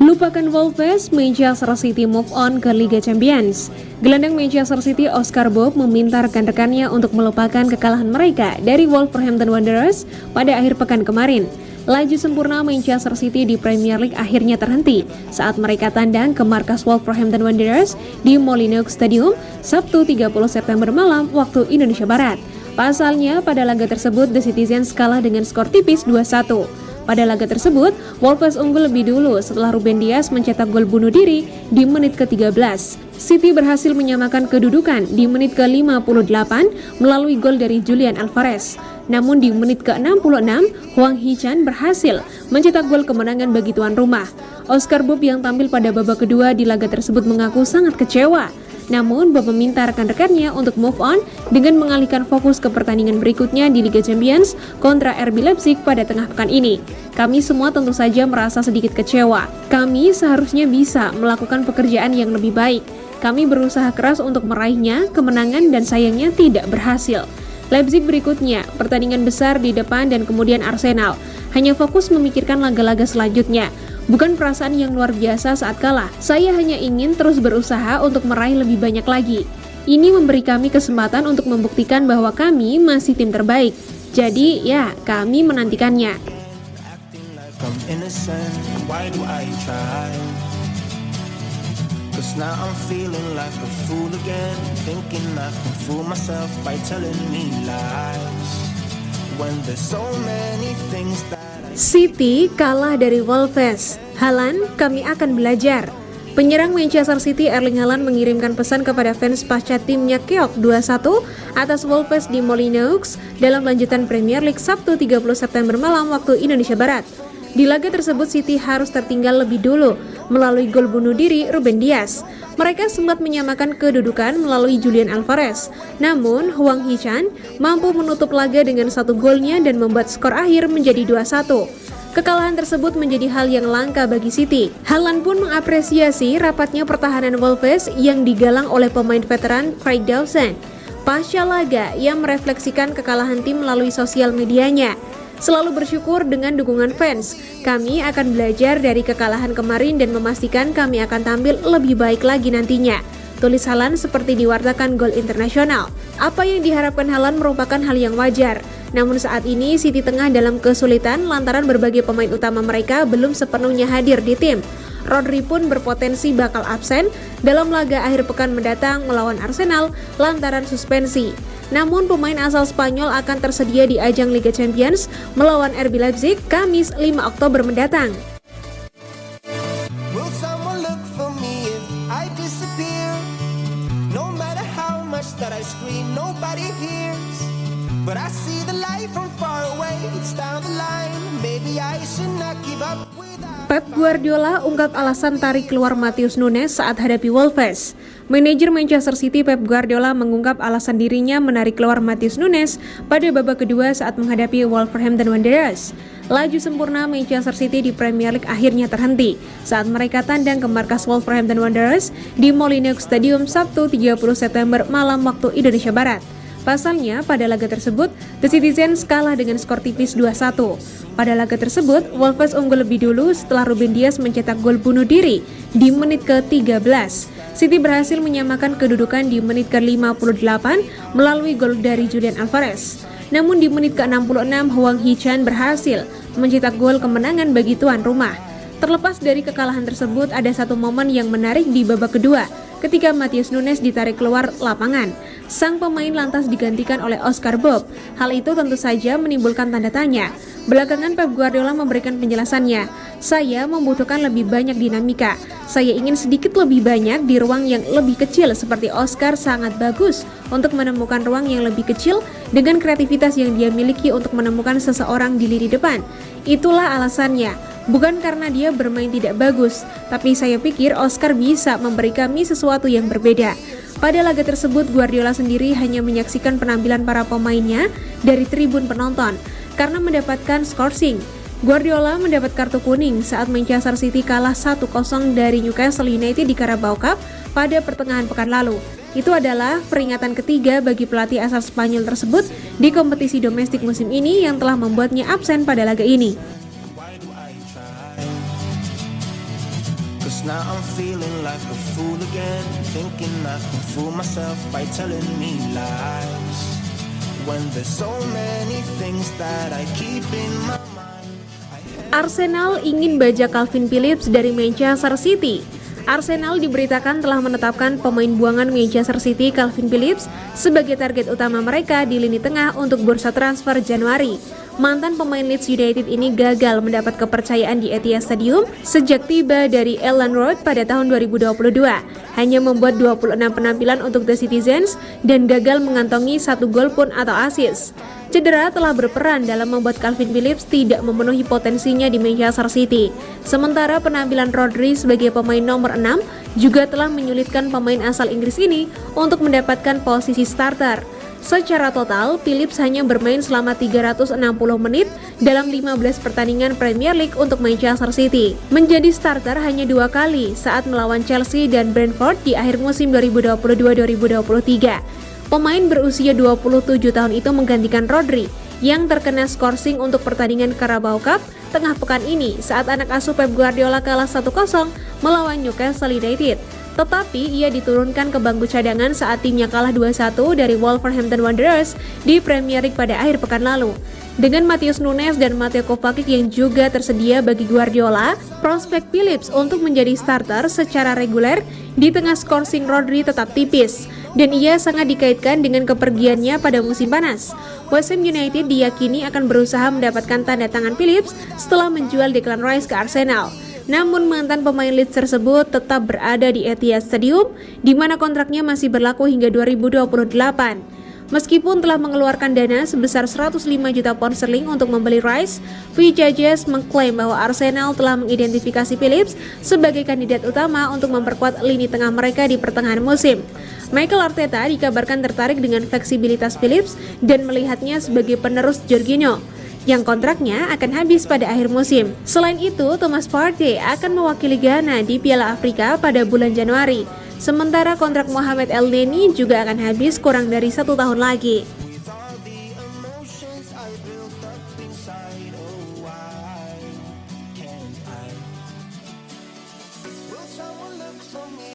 Lupakan Wolves, Manchester City move on ke Liga Champions. Gelandang Manchester City Oscar Bob meminta rekan-rekannya untuk melupakan kekalahan mereka dari Wolverhampton Wanderers pada akhir pekan kemarin. Laju sempurna Manchester City di Premier League akhirnya terhenti saat mereka tandang ke markas Wolverhampton Wanderers di Molineux Stadium Sabtu 30 September malam waktu Indonesia Barat. Pasalnya, pada laga tersebut The Citizens kalah dengan skor tipis 2-1. Pada laga tersebut, Wolves unggul lebih dulu setelah Ruben Dias mencetak gol bunuh diri di menit ke-13. City berhasil menyamakan kedudukan di menit ke-58 melalui gol dari Julian Alvarez. Namun di menit ke-66, Hwang Hee-chan berhasil mencetak gol kemenangan bagi tuan rumah. Oscar Bob yang tampil pada babak kedua di laga tersebut mengaku sangat kecewa. Namun, Bob meminta rekan-rekannya untuk move on dengan mengalihkan fokus ke pertandingan berikutnya di Liga Champions kontra RB Leipzig pada tengah pekan ini. Kami semua tentu saja merasa sedikit kecewa. Kami seharusnya bisa melakukan pekerjaan yang lebih baik. Kami berusaha keras untuk meraihnya, kemenangan dan sayangnya tidak berhasil. Leipzig berikutnya, pertandingan besar di depan dan kemudian Arsenal. Hanya fokus memikirkan laga-laga selanjutnya. Bukan perasaan yang luar biasa saat kalah. Saya hanya ingin terus berusaha untuk meraih lebih banyak lagi. Ini memberi kami kesempatan untuk membuktikan bahwa kami masih tim terbaik. Jadi, ya, kami menantikannya. City kalah dari Wolves. Haaland, kami akan belajar. Penyerang Manchester City Erling Haaland mengirimkan pesan kepada fans pasca timnya keok 2-1 atas Wolves di Molineux dalam lanjutan Premier League Sabtu 30 September malam waktu Indonesia Barat. Di laga tersebut City harus tertinggal lebih dulu melalui gol bunuh diri Ruben Dias. Mereka sempat menyamakan kedudukan melalui Julian Alvarez. Namun, Hwang Hee-chan mampu menutup laga dengan satu golnya dan membuat skor akhir menjadi 2-1. Kekalahan tersebut menjadi hal yang langka bagi City. Haaland pun mengapresiasi rapatnya pertahanan Wolves yang digalang oleh pemain veteran Craig Dawson. Pasca laga, ia merefleksikan kekalahan tim melalui sosial medianya. Selalu bersyukur dengan dukungan fans. Kami akan belajar dari kekalahan kemarin dan memastikan kami akan tampil lebih baik lagi nantinya. Tulis Haaland seperti diwartakan Gol Internasional. Apa yang diharapkan Haaland merupakan hal yang wajar. Namun saat ini City tengah dalam kesulitan lantaran berbagai pemain utama mereka belum sepenuhnya hadir di tim. Rodri pun berpotensi bakal absen dalam laga akhir pekan mendatang melawan Arsenal lantaran suspensi. Namun pemain asal Spanyol akan tersedia di ajang Liga Champions melawan RB Leipzig Kamis 5 Oktober mendatang. Pep Guardiola ungkap alasan tarik keluar Matheus Nunes saat hadapi Wolves. Manajer Manchester City Pep Guardiola mengungkap alasan dirinya menarik keluar Matheus Nunes pada babak kedua saat menghadapi Wolverhampton Wanderers. Laju sempurna Manchester City di Premier League akhirnya terhenti saat mereka tandang ke markas Wolverhampton Wanderers di Molineux Stadium Sabtu 30 September malam waktu Indonesia Barat. Pasalnya, pada laga tersebut, The Citizens kalah dengan skor tipis 2-1. Pada laga tersebut, Wolves unggul lebih dulu setelah Ruben Dias mencetak gol bunuh diri di menit ke-13. City berhasil menyamakan kedudukan di menit ke-58 melalui gol dari Julian Alvarez. Namun di menit ke-66, Hwang Hee-chan berhasil mencetak gol kemenangan bagi tuan rumah. Terlepas dari kekalahan tersebut, ada satu momen yang menarik di babak kedua ketika Matheus Nunes ditarik keluar lapangan. Sang pemain lantas digantikan oleh Oscar Bob. Hal itu tentu saja menimbulkan tanda tanya. Belakangan Pep Guardiola memberikan penjelasannya. Saya membutuhkan lebih banyak dinamika. Saya ingin sedikit lebih banyak di ruang yang lebih kecil seperti Oscar sangat bagus untuk menemukan ruang yang lebih kecil dengan kreativitas yang dia miliki untuk menemukan seseorang di lini depan. Itulah alasannya. Bukan karena dia bermain tidak bagus, tapi saya pikir Oscar bisa memberi kami sesuatu yang berbeda. Pada laga tersebut, Guardiola sendiri hanya menyaksikan penampilan para pemainnya dari tribun penonton karena mendapatkan skorsing. Guardiola mendapat kartu kuning saat Manchester City kalah 1-0 dari Newcastle United di Carabao Cup pada pertengahan pekan lalu. Itu adalah peringatan ketiga bagi pelatih asal Spanyol tersebut di kompetisi domestik musim ini yang telah membuatnya absen pada laga ini. 'Cause now I'm feeling like a fool again, thinking I can fool myself by telling me lies, when there's so many things that I keep in my mind. Arsenal ingin bajak Calvin Phillips dari Manchester City. Arsenal diberitakan telah menetapkan pemain buangan Manchester City Calvin Phillips sebagai target utama mereka di lini tengah untuk bursa transfer Januari. Mantan pemain Leeds United ini gagal mendapat kepercayaan di Etihad Stadium sejak tiba dari Elland Road pada tahun 2022. Hanya membuat 26 penampilan untuk The Citizens dan gagal mengantongi 1 gol pun atau assist. Cedera telah berperan dalam membuat Calvin Phillips tidak memenuhi potensinya di Manchester City. Sementara penampilan Rodri sebagai pemain nomor 6 juga telah menyulitkan pemain asal Inggris ini untuk mendapatkan posisi starter. Secara total, Phillips hanya bermain selama 360 menit dalam 15 pertandingan Premier League untuk Manchester City. Menjadi starter hanya 2 kali saat melawan Chelsea dan Brentford di akhir musim 2022-2023. Pemain berusia 27 tahun itu menggantikan Rodri yang terkena skorsing untuk pertandingan Carabao Cup tengah pekan ini saat anak asuh Pep Guardiola kalah 1-0 melawan Newcastle United. Tetapi ia diturunkan ke bangku cadangan saat timnya kalah 2-1 dari Wolverhampton Wanderers di Premier League pada akhir pekan lalu. Dengan Matheus Nunes dan Mateo Kovacic yang juga tersedia bagi Guardiola, prospek Phillips untuk menjadi starter secara reguler di tengah skorsing Rodri tetap tipis, dan ia sangat dikaitkan dengan kepergiannya pada musim panas. West Ham United diyakini akan berusaha mendapatkan tanda tangan Phillips setelah menjual Declan Rice ke Arsenal. Namun mantan pemain Leeds tersebut tetap berada di Etihad Stadium, di mana kontraknya masih berlaku hingga 2028. Meskipun telah mengeluarkan dana sebesar 105 juta pound sterling untuk membeli Rice, VJJS mengklaim bahwa Arsenal telah mengidentifikasi Phillips sebagai kandidat utama untuk memperkuat lini tengah mereka di pertengahan musim. Mikel Arteta dikabarkan tertarik dengan fleksibilitas Phillips dan melihatnya sebagai penerus Jorginho, yang kontraknya akan habis pada akhir musim. Selain itu, Thomas Partey akan mewakili Ghana di Piala Afrika pada bulan Januari. Sementara kontrak Mohamed Elneny juga akan habis kurang dari 1 tahun lagi.